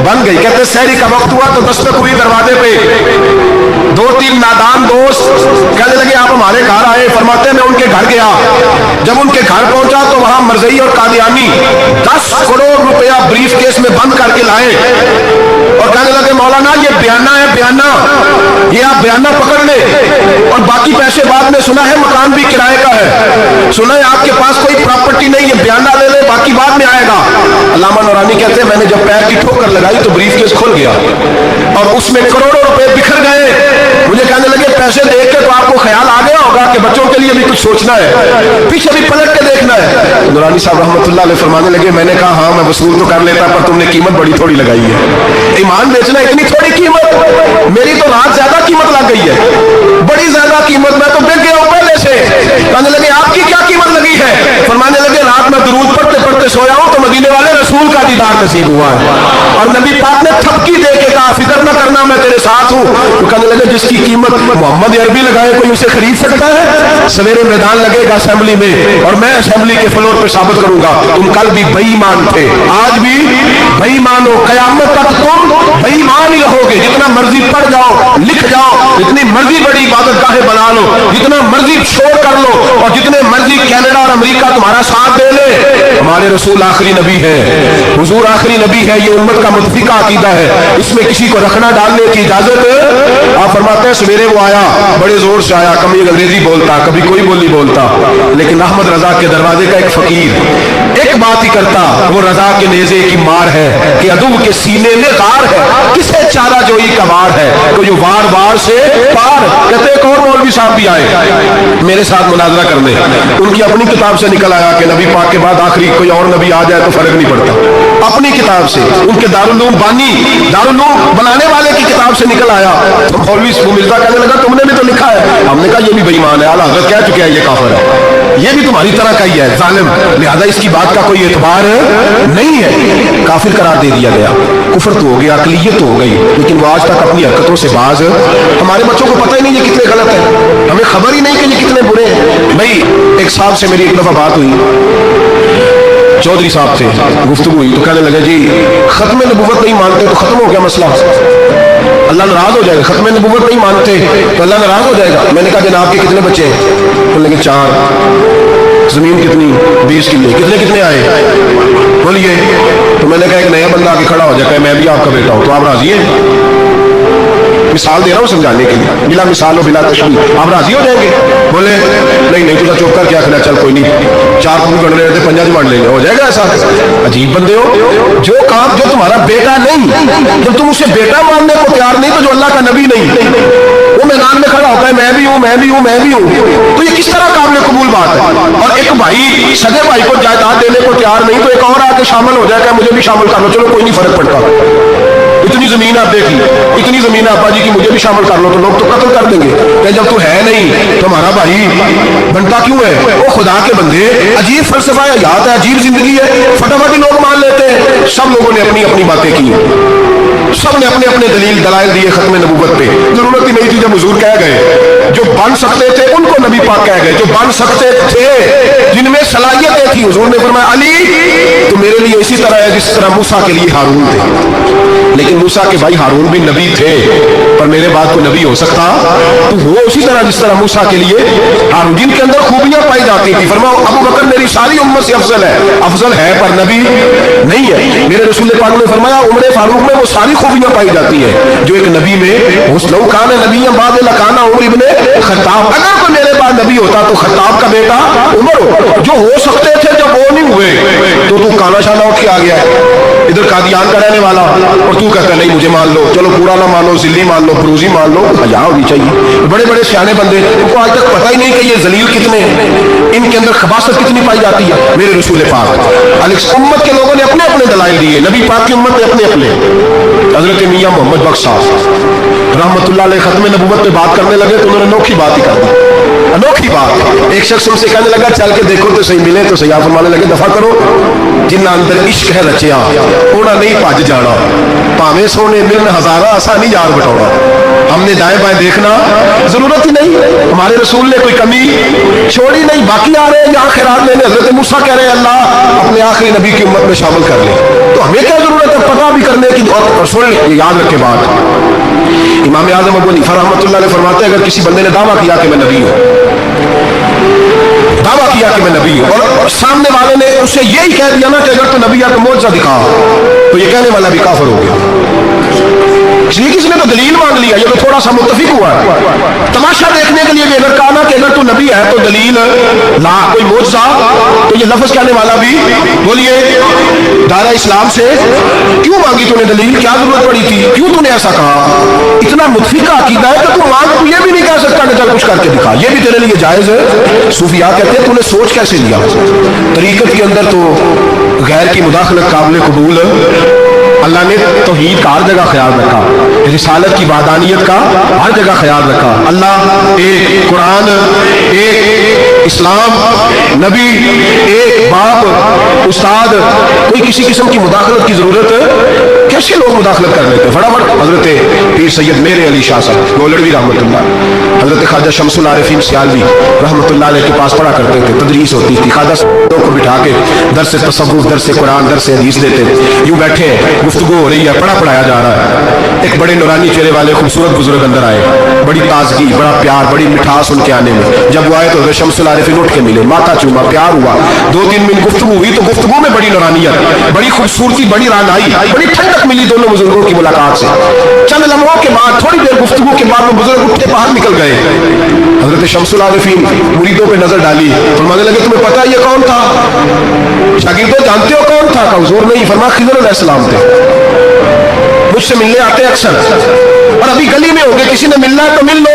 [SPEAKER 1] बन गई। कहते हैं सहरी का वक्त हुआ तो दस्तक हुई दरवाजे पे, 2-3 नादान दोस्त कहने लगे आप हमारे घर आए, फरमाते मैं उनके घर गया, जब उनके घर पहुंचा तो वहां मरज़ई और कादियानी 10 करोड़ रुपया ब्रीफ केस में बंद करके लाए और कहने लगे मौलाना ये बयाना है, बयाना ये आप बयाना पकड़ ले और बाकी पैसे बाद में, सुना है मकान भी किराए का है, सुना है आपके पास कोई प्रॉपर्टी नहीं है, बयाना ले ले बाकी बाद में आएगा। अल्लामा नूरानी कहते हैं मैंने जब पैर की ठोकर लगाई तो ब्रीफ केस खुल गया और उसमें करोड़ों रुपए बिखर गए। मुझे कहने लगे पैसे देख के तो आपको ख्याल आ गया होगा कि बच्चों के लिए भी कुछ सोचना है, पीछे भी पलट के देखना है। नूरानी साहब रहमतुल्लाह अलैह फरमाने लगे मैंने कहा हाँ मैं वसूल तो कर लेता पर तुमने कीमत बड़ी थोड़ी लगाई है, ईमान बेचना इतनी थोड़ी कीमत, मेरी तो रात ज्यादा कीमत लग गई है, बड़ी ज्यादा कीमत, मैं तो बिक गया हूं पहले से। कहने लगे आपकी क्या कीमत लगी है, फरमाने लगे रात में दुरूद पढ़ते पढ़ते सोया हूं तो मदीने वाले रसूल का दीदार नसीब हुआ है और नबी पाक ने थपकी दे के कहा फिक्र न करना मैं तेरे साथ हूं। तो कहने लगे जिसकी कीमत मोहम्मद अरबी लगाए कोई उसे खरीद सकता है? सवेरे मैदान लगेगा असेंबली में और मैं असेंबली के फ्लोर पे साबित करूंगा तुम कल भी बेईमान थे, आज भी बेईमान हो, कयामत तक तुम बेईमान ही रहोगे। जितना मर्जी पढ़ जाओ, लिख जाओ, जितनी मर्जी बड़ी इबादत गाहें बना लो, जितना मर्जी शोर कर लो और जितने मर्जी कनाडा और अमेरिका तुम्हारा साथ दे ले, हमारे रसूल आखिरी नबी है, हुजूर आखिरी नबी है, ये उम्मत का मुतफिका अकीदा है, इसमें किसी को रखना डालने की इजाजत। आप फरमाते हैं सवेरे वो आया, बड़े जोर से आया, कभी अंग्रेजी बोलता, कभी कोई बोली बोलता, लेकिन अहमद रजा के दरवाजे का एक फकीर एक बात ही करता, वो रजा के नेजे की मार है कि अदू के सीने में गार है, किसे चारा जोई का वार है, तो जो वार वार से पार। कहते एक और मौलवी साहब भी आए मेरे साथ मुनाजरा करने, उनकी अपनी किताब से निकल आया कि नबी पाक के बाद आखिरी कोई और नबी आ जाए तो फर्क नहीं पड़ता, अपनी किताब से, उनके दारुल बानी दारुल बनाने वाले की किताब से निकल आया। तो मौलवी मिर्जा कहने लगा तुमने भी तो लिखा है, हमने कहा ये भी बेईमान है, आला हज़रत कह चुके हैं ये काफिर है, ये भी तुम्हारी तरह का ही है जालिम, लिहाजा इसकी बात का कोई एतबार नहीं है, काफिर करार दे दिया गया। कुफर तो हो गया, अक़लियत तो हो गई, लेकिन वो आज तक अपनी हरकतों से बाज, हमारे बच्चों को पता ही नहीं ये कितने गलत है, हमें खबर ही नहीं कि ये कितने बुरे हैं। भाई एक साहब से मेरी एक दफा बात हुई, चौधरी साहब से गुफ्तगू हुई तो कहने लगे जी खत्म नबूवत नहीं मानते तो खत्म हो गया मसला, अल्लाह नाराज हो जाएगा, खत्म नबूवत नहीं मानते तो अल्लाह नाराज हो जाएगा। मैंने कहा जनाब के कितने बच्चे हैं? बोलने लगे 4। जमीन कितनी? 20 किले। कितने कितने आए? बोलिए। तो मैंने कहा एक नया बंदा आके खड़ा हो जाए, मैं भी आपका बेटा हूं, तो आप राजी हैं? मिसाल दे रहा हूं समझाने के लिए, बिला मिसाल हो बिला तशबीह, आप राजी हो जाएंगे? बोले नहीं नहीं, तुझा चुप कर क्या खड़ा, चल कोई नहीं, चार खून गण रहे थे पंजा जमाड़ लेंगे, हो जाएगा ऐसा? अजीब बंदे हो। जो काम जो तुम्हारा बेटा नहीं, जब तुम उसे बेटा मानने को तैयार नहीं, तो जो अल्लाह का नबी नहीं, वो मैदान में खड़ा होता है मैं भी हूं मैं भी हूं मैं भी हूं, तो ये किस तरह काबिल कबूल बात है? और एक भाई सगे भाई को जायदाद देने को तैयार नहीं, तो एक और आके शामिल हो जाएगा, मुझे भी शामिल कर लो, चलो कोई नहीं फर्क पड़ता, इतनी जमीन आप देख ली, इतनी जमीन अब्बा जी की, मुझे भी शामिल कर लो, तो लोग तो कत्ल कर देंगे। तो जब तू है नहीं तो हमारा भाई बनता क्यों है? वो खुदा के बंदे, अजीब फलसफा हयात है, अजीब जिंदगी है, फटाफट लोग मान लेते हैं। सब लोगों ने अपनी अपनी बातें की, सब ने अपने अपने दलील दलाइल दिए खत्म नबूवत पे। जरूरत ही नहीं थी, जब हुजूर कह गए जो बन सकते थे उनको नबी पाक कह गए, जो बन सकते थे जिनमें सलाहियतें थी, हुजूर ने फरमाया अली तो मेरे लिए इसी तरह है जिस तरह मूसा के लिए हारून थे। लेकिन मूसा के भाई हारून भी नबी थे, पर मेरे बाद को नबी हो सकता तो वो उसी तरह जिस तरह मूसा के लिए हारून, जिनके अंदर खूबियां पाई जाती थी। फरमाओ अबू बकर मेरी सारी उम्मत से अफजल है पर नबी नहीं है। मेरे रसूल पाक ने फरमाया उम्र फारूक में वो सारी खूबियां पाई जाती है जो एक नबी में, उस लौकान नबी बाद लकाना उमर इब्ने खत्ताब, अगर कोई मेरे बाद नबी होता तो खत्ताब का बेटा उमर हो। जो हो सकते थे जब वो नहीं हुए, तो तू काला शाना उठ के आ गया इधर कादियान का रहने वाला, और तू कहता नहीं मुझे मान लो, चलो पूरा ना मान लो, जिल्ली मान लो, फरूजी मान लो, हया होनी चाहिए। बड़े बड़े सियाने बंदे, उनको आज तक पता ही नहीं कि ये जलील कितने हैं, इनके अंदर खबासत कितनी पाई जाती है। मेरे रसूल पाक उम्मत के लोगों ने अपने अपने दलाइल दिए, नबी पाक की उम्मत ने अपने अपने। हजरत मियां मोहम्मद बख्श साहब रहमतुल्लाह अलैह खत्म नबूवत पे बात करने लगे तो उन्होंने अनोखी बात ही कर दी, अनोखी बात। एक शख्स उनसे कहने लगा चल के देखो तो सही, मिले तो सही। आप फरमाने लगे दफा करो, जिन्ना अंदर इश्क है रचिया उन्हें नहीं भज जाना, भावें सोने मिलन हजारा असा नहीं यार बटौना। हमने दाएं बाएं देखना जरूरत ही नहीं, हमारे रसूल ने कोई कमी छोड़ी नहीं। बाकी आ रहे हैं यहाँ खैरात लेने, हजरत मूसा कह रहे हैं अल्लाह अपने आखिरी नबी की उम्मत में शामिल कर ले, तो हमें क्या जरूरत है पता भी करने की? और सुन ये याद रखे बात, इमाम आजम अबू हनीफा रहमतुल्लाह अलैह फरमाते हैं अगर किसी बंदे ने दावा किया कि मैं नबी हूं, दावा किया कि मैं नबी हूं, और सामने वाले ने उसे यही कह दिया ना कि अगर तो नबी आके मौजज़ा दिखा, तो ये कहने वाला भी काफिर हो गया। इसलिए किसी ने तो दलील मांग लिया, ये तो थोड़ा सा मुत्तफिक हुआ है। तमाशा देखने के लिए भी अगर कहा ना कि अगर तू नबी है तो दलील ला कोई मौजज़ा, तो ये लफ्ज कहने वाला भी बोलिए दायरा इस्लाम से क्यों मांगी तूने दलील, क्या जरूरत पड़ी थी, क्यों तूने ऐसा कहा? इतना मुत्तफिका अकीदा है कि तू मांग, तू ये भी नहीं कह सकता कि चल कुछ करके दिखा, ये भी तेरे लिए जायज है। सूफिया कहते हैं तूने सोच कैसे लिया? तरीकत के अंदर तो गैर की मुदाखलत काबिल कबूल, अल्लाह ने तौहीद का हर जगह ख्याल रखा, रिसालत की वादानियत का हर जगह ख्याल रखा। अल्लाह एक, कुरान एक, इस्लाम, नबी एक, बाप, उस्ताद, कोई किसी किस्म की मुदाखलत की जरूरत कैसे लोग मुदाखलत कर लेते? फटाफट हजरत पीर सैयद मेरे अली शाह साहब गोलड़वी रहमतुल्लाह, हजरत ख्वाजा शमसुल आरिफीन सियालवी रहमतुल्लाह अलैह के पास पढ़ा करते थे, तदरीस होती थी, ख्वाजा को बिठा के दरस तसव्वुफ, दरस कुरान, दरस हदीस देते थे। यूं बैठे गुफ्तगू हो रही है, पढ़ाया जा रहा है, एक बड़े नूरानी चेहरे वाले खूबसूरत बुजुर्ग अंदर आए, बड़ी ताजगी, बड़ा प्यार, बड़ी मिठास उनके आने में। जब वो आए तो शमसुल आरिफीन उठ के मिले, माथा चूमा, प्यार हुआ, 2-3 मिनट गुफ्तगू हुई, तो गुफ्तगू में बड़ी नूरानियत, बड़ी खूबसूरती, बड़ी रानाई, बड़ी ठंडक मिली दोनों बुजुर्गों की मुलाकात से। चंद लम्हों के बाद, थोड़ी देर गुफ्तगू के बाद वो बुजुर्ग उठ के बाहर निकल गए। हजरत शमसुल आरिफीन मुरीदों पे नजर डाली, फरमाने लगे तुम्हें पता है ये कौन था? शागिर्दों जानते हो कौन था? हुजूर नहीं, फरमाया खिज़र अलैहिस्सलाम थे, मुझसे मिलने आते अक्सर, और अभी गली में होंगे, किसी ने मिलना है तो मिल लो।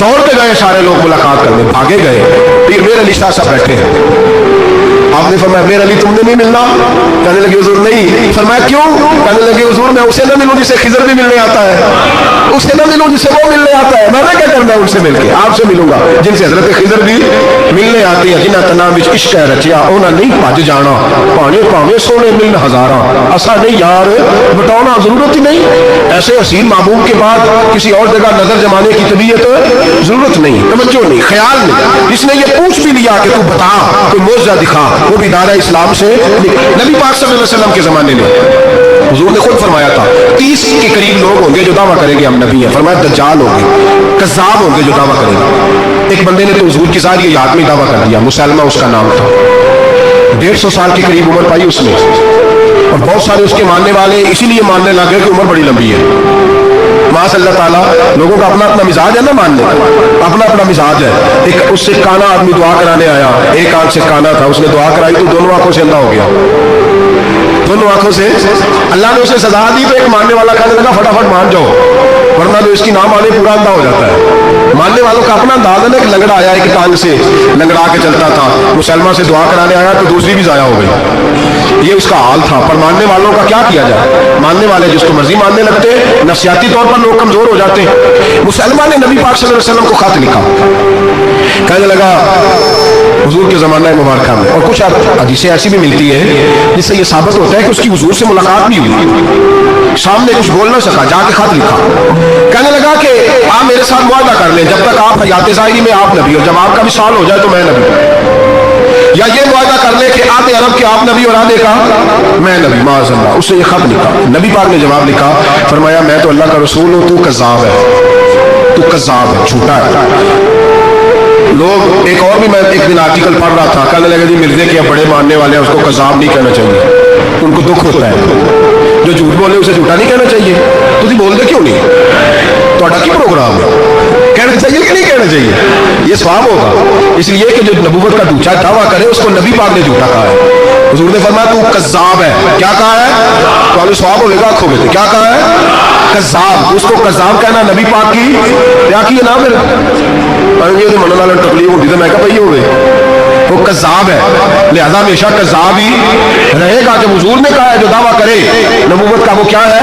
[SPEAKER 1] दौड़ के गए सारे लोग मुलाकात करने, भागे गए, फिर मेरे अली शाह साहब बैठे हैं। आपने फरमाया मेरे अली तुमने नहीं मिलना? कहने लगे हुजूर नहीं। फरमाया क्यों? कहने लगे हुजूर मैं उसे ना मिलूं जिसे खिज़र भी मिलने आता है, उसे ना मिलूं जिसे वो मिलने आता है, मैंने क्या करना उनसे मिलके? आपसे मिलूंगा जिनसे हजरत खिज़र भी मिलने आती है, जिन्हें तना विच इश्क है रचिया उन्हें नहीं भज जाना, भावे भावे सोने मिलन हजारा असा नहीं यार बटौना, जरूरत ही नहीं। ऐसे हसीन महबूब के बाद किसी और जगह नजर जमाने की तबीयत जरूरत नहीं, तवज्जो नहीं, ख्याल नहीं। जिसने ये पूछ भी लिया कि तू बता कोई मौजज़ा दिखा, वो भी दायरा इस्लाम से। नबी पाक सल्लल्लाहु अलैहि वसल्लम के जमाने में हुजूर ने खुद फरमाया था 30 के करीब लोग होंगे जो दावा करेंगे हम नबी हैं। फरमाया दज्जाल होंगे, कज़्ज़ाब होंगे जो दावा करेंगे। एक बंदे ने तो हुजूर की सारी याद में दावा कर दिया, मुसलमा उसका नाम था, 150 साल के करीब उम्र पाई उसने, और बहुत सारे उसके मानने वाले इसीलिए मानने लगे कि उम्र बड़ी लंबी है। माशाअल्लाह ताला लोगों का अपना अपना मिजाज है ना, मानने अपना अपना मिजाज है। एक उससे काना आदमी दुआ कराने आया, एक आंख से काना था, उसने दुआ कराई तो दोनों आंखों से अंधा हो गया, दोनों आंखों से। अल्लाह ने उसे सजा दी तो एक मानने वाला कहने लगा फटाफट मान जाओ, वरना तो इसकी नाम आने पूरा अंधा हो जाता है। मानने वालों का अपना अंदाज है ना कि लंगड़ा आया एक टांग से लंगड़ा के चलता था, मुसलमान से दुआ कराने आया तो दूसरी भी जाया हो गई, ये उसका हाल था। पर मानने वालों का क्या किया जाए, मानने वाले जिसको मर्जी मानने लगते, नफसियाती तौर पर लोग कमजोर हो जाते। मुसलमान ने नबी पाक सल्लल्लाहु अलैहि वसल्लम को खत लिखा, कहने लगा हुजूर के ज़माना मुबारक में, और कुछ हदीसें ऐसी भी मिलती है जिससे ये साबित होता है कि उसकी हुजूर से मुलाकात नहीं हुई, सामने कुछ बोल ना सका, जाके खत लिखा। कहने लगा कि आप मेरे साथ मुआहदा कर लें, जब तक आप हयात ज़ाहिरी में आप नबी, और जब आपका भी साल हो जाए तो मैं नबी, या ये मुआहदा कर ले कि आधे अरब के आप नबी और आधे का मैं नबी। माज़अल्लाह, उससे ये खत लिखा। नबी पाक ने जवाब लिखा, फरमाया मैं तो अल्लाह का रसूल हूँ, तू कज़्ज़ाब है, तू कज़्ज़ाब है, झूठा है। लोग एक और भी, मैं एक दिन आर्टिकल पढ़ रहा था, कहने लगे जी मिर्जे के बड़े मानने वाले हैं उसको कज़्ज़ाब नहीं कहना चाहिए, उनको दुख होता है, जो झूठ बोले उसे झूठा नहीं कहना चाहिए। तुझे बोल दे क्यों नहीं, तो की प्रोग्राम है, कहना चाहिए कि नहीं कहना चाहिए, ये स्वाब होगा। इसलिए कि जो नबूवत का दूसरा दावा करे उसको नबी पाक ने झूठा कहा है। हुजूर ने फरमाया तू कज़्ज़ाब है, क्या कहा है, तो स्वाब होगा आंखों में, क्या कहा है, कज़्ज़ाब। उसको कज़्ज़ाब कहना नबी पाक की क्या की ना, फिर तो मनने वाले तकलीफ होती तो मैं क्या पही हो गई, वो कज़्ज़ाब है, लिहाजा हमेशा कज़्ज़ाब ही रहेगा। जब हुजूर ने कहा है जो दावा करे नबूवत का वो क्या है,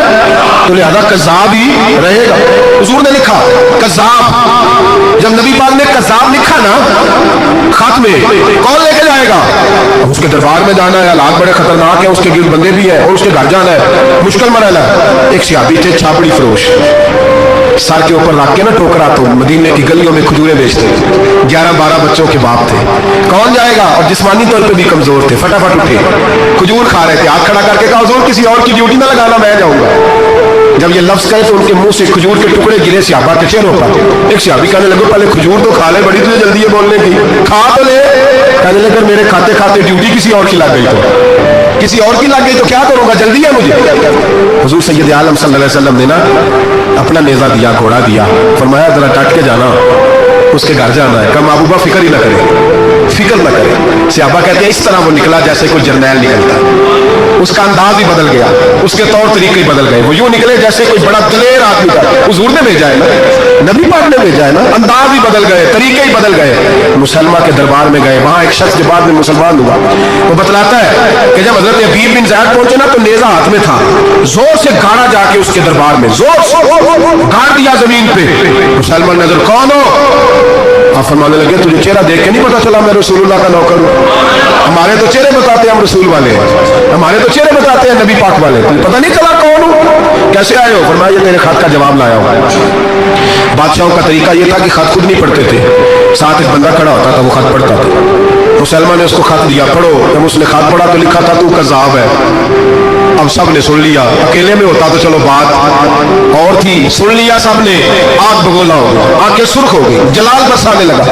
[SPEAKER 1] तो लिहाजा कज़्ज़ाब ही रहेगा। हुजूर ने लिखा कज़्ज़ाब, जब नबी पाक ने कज़्ज़ाब लिखा ना खत में, कौन लेके जाएगा, उसके दरबार में जाना है, हालात बड़े खतरनाक है, उसके गिर्द बंदे भी है और उसके घर जाना है, मुश्किल मरहला है। एक सहाबी थे छापड़ी फरोश, सर के ऊपर रख के ना टोकरा, तो मदीने की गलियों में खजूरें बेचते, 11-12 बच्चों के बाप थे। कौन जाएगा, और जिस्मानी तौर पे भी कमजोर थे, फटाफट उठे, खजूर खा रहे थे, हाथ खड़ा करके कहा हुजूर किसी और की ड्यूटी ना लगाना, मैं जाऊंगा। जब ये लफ्ज कहे तो उनके मुंह से खजूर के टुकड़े गिरे सहाबा के चेहरों पर। एक सहाबी कहने लगे पहले खजूर तो खा ले, बड़ी तुझे जल्दी है बोलने की, खा तो ले। कहने लगे मेरे खाते खाते ड्यूटी किसी और की लग गई, तो किसी और की लग गई तो क्या करूंगा, जल्दी है मुझे। हुजूर सैयद आलम सल्लल्लाहु अलैहि वसल्लम ने ना अपना नेजा दिया, घोड़ा दिया, फरमाया जरा डट के जाना, उसके घर जाना है। कहा महबूबा फिक्र ही ना करे, फिक्र ना करे। सहाबा कहते हैं इस तरह वो निकला जैसे कोई जर्नैल निकलता है, उसका अंदाज ही बदल गया, उसके तौर तरीके ही बदल गए, वो यूं निकले जैसे कोई बड़ा दलेर आदमी था। हुजूर ने भेजा है ना, नबी पाक ने भेजा है ना, अंदाज ही बदल गए, तरीके ही बदल गए। मुसलमान के दरबार में गए, वहां एक शख्स के बाद में मुसलमान हुआ, वो बतलाता है कि जब हजरत अबीब बिन ज़ैद पहुंचे ना तो नेजा हाथ में था, जोर से गाड़ा जाके उसके दरबार में, जोर से गाड़ दिया जमीन पे। मुसलमान नजर कौन हो, आप फरमाने लगे तुझे चेहरा देख के नहीं पता चला मैं रसूलुल्लाह का नौकर हूं, हमारे तो चेहरे बताते हैं हम रसूल वाले, हमारे तो चेहरे बताते हैं नबी पाक वाले, तुझे पता नहीं चला कौन हूं, कैसे आए हो। फरमाया ये तेरे खत का जवाब लाया हूं। बादशाहों का तरीका ये था कि खत खुद नहीं पढ़ते थे, साथ एक बंदा खड़ा होता था वो खत पढ़ता था। मुसलमान ने उसको खत दिया, पढ़ो। जब उसने खत पढ़ा तो लिखा था तू कज़्ज़ाब है। अब सब ने सुन लिया, अकेले में होता तो चलो बात और थी, सुन लिया सब ने, आग बगोला हो गया, आंखें सुर्ख हो गई, जलाल बरसाने लगा।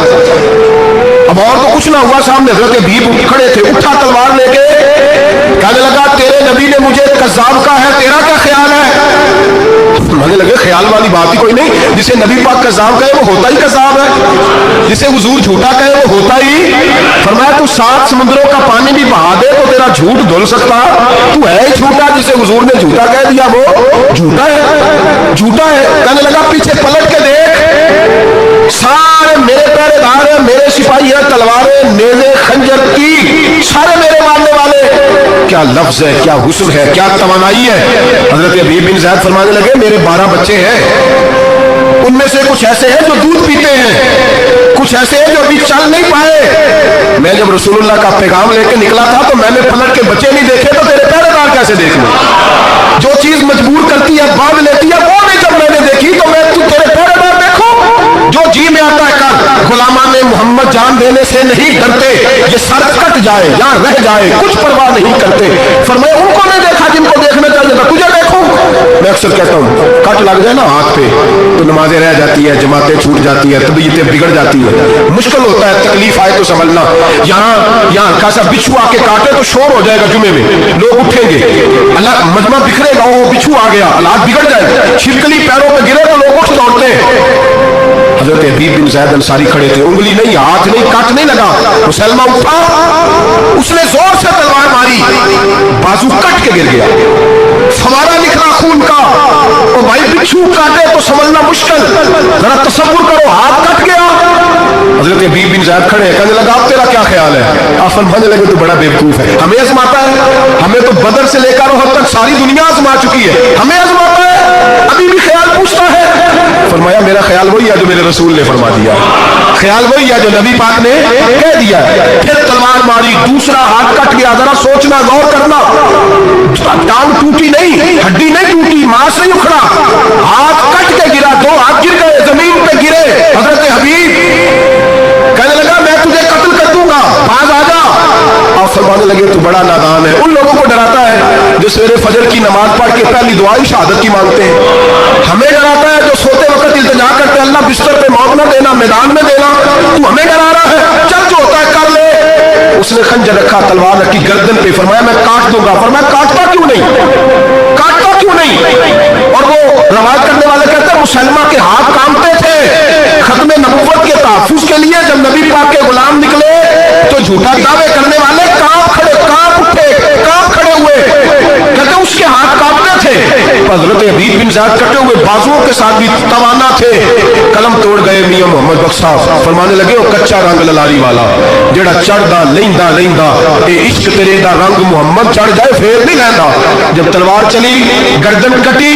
[SPEAKER 1] अब और तो कुछ ना हुआ, सामने हजरत अबीब खड़े थे, उठा तलवार लेके कहने लगा तेरे नबी ने मुझे कज़्ज़ाब कहा है, तेरा क्या ख्याल है। माने लगे ख्याल वाली बात ही कोई नहीं, जिसे नबी पाक कज़्ज़ाब कहे वो होता ही कज़्ज़ाब है, जिसे हुजूर झूठा कहे वो होता ही। फरमाया तू 7 समुद्रों का पानी भी बहा दे तो तेरा झूठ धुल सकता, तू है ही झूठा, जिसे हुजूर ने झूठा कह दिया वो झूठा है, झूठा है। कहने लगा पीछे पलट के देख, सारे मेरे पहरेदार हैं, मेरे सिपाही हैं, तलवारें, नेज़े, खंजर, तीर, सारे मेरे मारने वाले। क्या लफ्ज है, क्या हुस्न है, क्या तवानाई है। हजरत अबीब बिन ज़ैद फरमाने लगे मेरे 12 बच्चे हैं, उनमें से कुछ ऐसे हैं जो दूध पीते हैं, कुछ ऐसे हैं जो अभी चल नहीं पाए। मैं जब रसूलुल्लाह का पैगाम लेके निकला था तो मैंने पलट के बच्चे नहीं देखे, तो तेरे पहरेदार कैसे देख लूं। जो चीज मजबूर करती है बांध लेती है, वो नहीं जब मैंने देखी तो मैं तू तेरे पहरेदार देखो, जो जी में आता है कर। गुलामा ने मोहम्मद जान देने से नहीं डरते, ये सर कट जाए या रह जाए कुछ परवाह नहीं करते। फरमाया उनको नहीं देखा जिनको देखना चाहिए था, तुझे देखो मैं अक्सर कहता हूँ कट लग जाए ना हाथ पे तो नमाजें रह जाती है, जमातें छूट जाती है, तबीयतें बिगड़ जाती है, मुश्किल होता है, तकलीफ आए तो समझना। यहाँ हल्का सा बिच्छू आके काटे तो शोर हो जाएगा, जुमे में लोग उठेंगे, अल्लाह मजमा बिखरेगा, वो बिच्छू आ गया, हालात बिगड़ जाएगा, छिपकली पैरों पे गिरे तो लोग उठ दौड़ते हैं। हजरत हबीब बिन ज़ैद अंसारी खड़े थे, उंगली नहीं, हाथ नहीं, कट नहीं लगा, मुसलमा उठा, उसने जोर से तलवार मारी, बाजू कट के गिर गया, फवारा निकला खून का। ओ भाई बिच्छू काटे तो समझना मुश्किल, जरा तसव्वुर करो, हाथ कट गया। हजरत हबीब बिन ज़ैद खड़े, कहने लगा अब तेरा क्या ख्याल है? आप फरमाने लगे तो बड़ा बेवकूफ है, हमें आजमाता है, हमें तो बदर से लेकर उहद तक सारी दुनिया आजमा चुकी है, हमें आजमाता है, अभी भी ख्याल पूछता है। फरमाया मेरा ख्याल वही है जो मेरे रसूल ने फरमा दिया, ख्याल वही है जो नबी पाक ने कह दिया। फिर तलवार मारी, दूसरा हाथ कट गया, जरा सोचना, गौर करना, टांग टूटी नहीं, हड्डी नहीं टूटी, मांस नहीं उखड़ा, हाथ कट के गिरा, दो हाथ गिर गए, जमीन पे गिरे। हजरत हबीब कहने लगा मैं तुझे कत्ल कर दूंगा, बाज आ जा। आप फरमाने लगे तू बड़ा नादान है, उन लोगों को डराता है जो सवेरे फजर की नमाज पढ़ के पहली दुआ ही शहादत की मांगते हैं, हमें डराता है जो सोते वक्त इल्तिजा करते हैं अल्लाह बिस्तर पे मौत न देना, मैदान में देना, तू हमें डरा रहा है, चल जो होता है कर ले। उसने खंजर रखा, तलवार रखी गर्दन पे, फरमाया मैं काट दूंगा। फरमाया काटता क्यों नहीं, काटता क्यों नहीं? और वो रवायत करने वाले कहते हैं मुसलमा के हाथ कांपते थे खत्मे नबुव्वत के तहफ्फुज़ के लिए, जब नबी पाक के गुलाम निकले तो झूठा दावे करने वाले कांप उठे, कांप खड़े हुए, कहते उसके हाथ कांपते थे। हज़रत हबीब बिन ज़ैद कटे हुए बाजुओं के साथ भी तवाना थे, कलम तोड़ गए मियां मोहम्मद बख्श साहब, फरमाने लगे वो कच्चा रंग ललारी वाला जेड़ा चढ़दा लैंदा लैंदा ए इश्क तेरे दा रंग मुहम्मद चढ़ जाए फिर नहीं लैंदा। जब तलवार चली, गर्दन कटी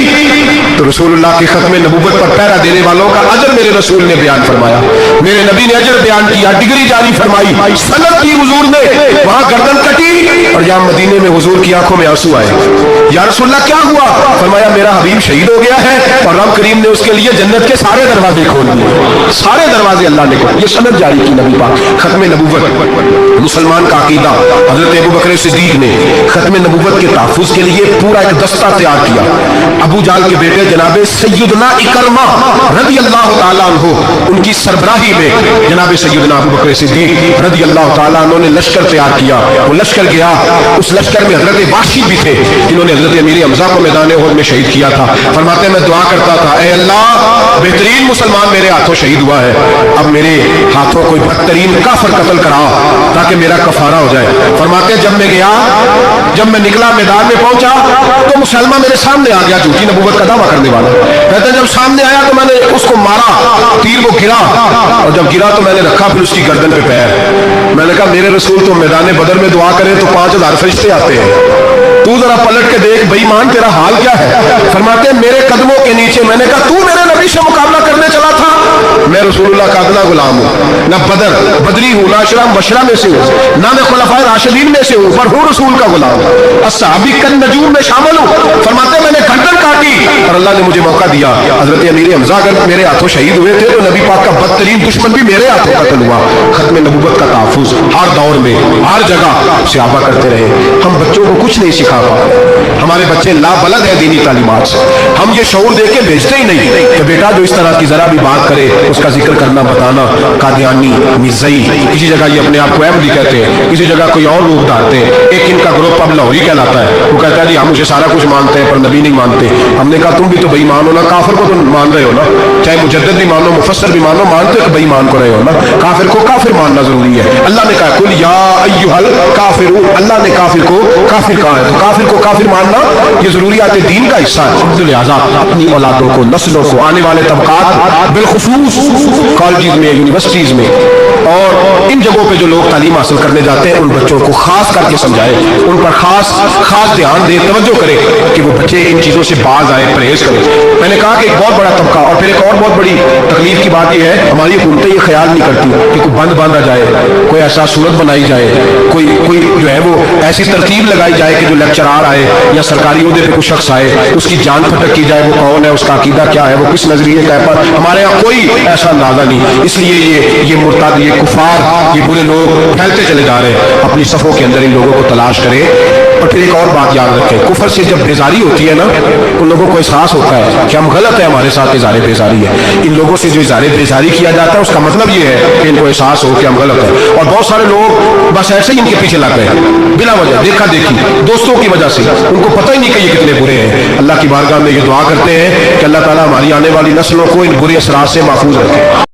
[SPEAKER 1] तो रसूलुल्लाह के खत्मे नबूवत पर पहरा देने वालों का अजर मेरे रसूल ने बयान फरमाया, मेरे नबी ने अजर बयान किया, डिग्री जारी फरमाई, सनद की हुजूर ने, वहां गर्दन कटी और यहाँ मदीने में हुजूर की आंखों में आंसू आए। या रसूलुल्लाह क्या हुआ? फरमाया मेरा हबीब शहीद हो गया है और रब करीम ने उसके लिए जन्नत के सारे दरवाजे खोल दिए, सारे दरवाजे अल्लाह ने खोल। ये सनद जारी की नबी पाक, खत्मे नबूवत, मुसलमान का अकीदा। हजरत अबू बकर सिद्दीक ने खत्मे नबूवत के तहफ्फुज़ के लिए पूरा एक दस्ता तैयार किया। अबू जाल के बेटे जनाबे सैयदना इकरमा रज़ी अल्लाह तआला अन्हु, उनकी सरबराही में जनाबे सैयदना अबू बकर सिद्दीक रज़ी अल्लाह तआला अन्हु ने लश्कर तैयार किया। वो लश्कर गया, उस लश्कर में हजरत वाशी भी थे जिन्होंने हजरत अमीर हमजा को मैदान उहद में शहीद किया था। फरमाते मैं दुआ करता था, ऐ अल्लाह बेहतरीन मुसलमान मेरे हाथों शहीद हुआ है, अब मेरे हाथों कोई बदतरीन काफिर कत्ल करा ताकि मेरा कफारा हो जाए। फरमाते जब मैं गया, जब मैं निकला मैदान में पहुंचा तो मुसलमान मेरे सामने आ गया, झूठी नबूवत का दावा करने वाला। कहते जब सामने आया तो मैंने उसको मारा, तीर वो गिरा और जब गिरा तो मैंने रखा फिर उसकी गर्दन पे पैर। मैंने कहा मेरे रसूल तो मैदान बदर में दुआ करें तो 5000 फरिश्ते आते हैं, तू जरा पलट के देख बेईमान तेरा हाल क्या है। फरमाते मेरे कदमों के नीचे, मैंने कहा तू मेरे नबी से मुकाबला करने चला था? मैं रसूलुल्लाह का अदना गुलाम हूँ, ना बदरी हूँ, ना अशरा बशरा में से हूँ, ना मैं खुलफाए राशिदीन में से हूँ, पर हूँ रसूल का गुलाम, अस्हाबी कन नजूम में शामिल हूँ। फरमाते मैंने गर्दन काटी और अल्लाह ने मुझे मौका दिया। हजरत अमीर हमजा अगर मेरे हाथों शहीद हुए थे तो नबी पाक का बदतरीन दुश्मन भी मेरे हाथों कत्ल हुआ। खत्म नबूवत का तहफ्फुज़ हर दौर में हर जगह सहाबा करते रहे। हम बच्चों को कुछ नहीं सिखा पाते, हमारे बच्चे लाबलद है दीनी तालीमात से, हम ये शऊर दे के भेजते ही नहीं कि बेटा जो इस तरह की जरा भी बात करे उसका जिक्र करना बताना। कादियानी, मिर्ज़ई, किसी जगह ये अपने आप को अहमदी कहते हैं, किसी जगह कोई और रूप धारते हैं। एक इनका ग्रुप अब लाहौरी कहलाता है, वो कहता है जी हम मुझे सारा कुछ मानते हैं पर नबी नहीं मानते। हमने कहा तुम भी तो बेईमान हो ना, काफिर को तो मान रहे हो ना, चाहे मुजद्दिद भी मानो मुफस्सिर भी मानो, मानते हो बेईमान को रहे हो ना, काफिर को काफिर मानना जरूरी है। अल्लाह ने कहा कुल या अय्युहल काफिरून, अल्लाह ने काफिर को काफिर कहा है तो काफिर को काफिर मानना ये जरूरियात दीन का हिस्सा है। लिहाजा अपनी औलादों को, नस्लों को, आने वाले तबकात बिलखुसूस कॉलेज में, यूनिवर्सिटीज में और इन जगहों पे जो लोग तालीम हासिल करने जाते हैं उन बच्चों को खास करके समझाए, उन पर खास ध्यान दे, तवज्जो करे कि वो बच्चे इन चीज़ों से बाज आए, परहेज करें। मैंने कहा कि एक बहुत बड़ा तबका और फिर एक और बहुत बड़ी तकलीफ की बात यह है हमारी हुकूमतें ये ख्याल नहीं करती कि कोई बंद बांधा जाए, कोई ऐसा सूरत बनाई जाए, कोई जो है वो ऐसी तरतीब लगाई जाए कि जो लेक्चरार आए या सरकारी ओहदे पे कोई शख्स आए उसकी जान फटक की जाए, वो कौन है, उसका अकीदा क्या है, वो किस नजरिए का है। पर हमारे यहाँ कोई ऐसा अंदाजा नहीं, इसलिए ये मुर्ताद, ये कुफार, ये बुरे लोग फैलते चले जा रहे हैं। अपनी सफ़ों के अंदर इन लोगों को तलाश करें और फिर एक और बात याद रखें, कुफर से जब बेजारी होती है ना, उन लोगों को एहसास होता है कि हम गलत है, हमारे साथ इज़हार बेजारी है। इन लोगों से जो इज़हार बेजारी किया जाता है उसका मतलब ये है कि इनको एहसास हो कि हम गलत है। और बहुत सारे लोग बस ऐसे ही इनके पीछे लग गए बिला वजह, देखा देखी, दोस्तों की वजह से, उनको पता ही नहीं कि ये कितने बुरे हैं। अल्लाह की बारगाह में ये दुआ करते हैं कि अल्लाह ताला हमारी आने वाली नस्लों को इन बुरे असरात से महफूज रखे।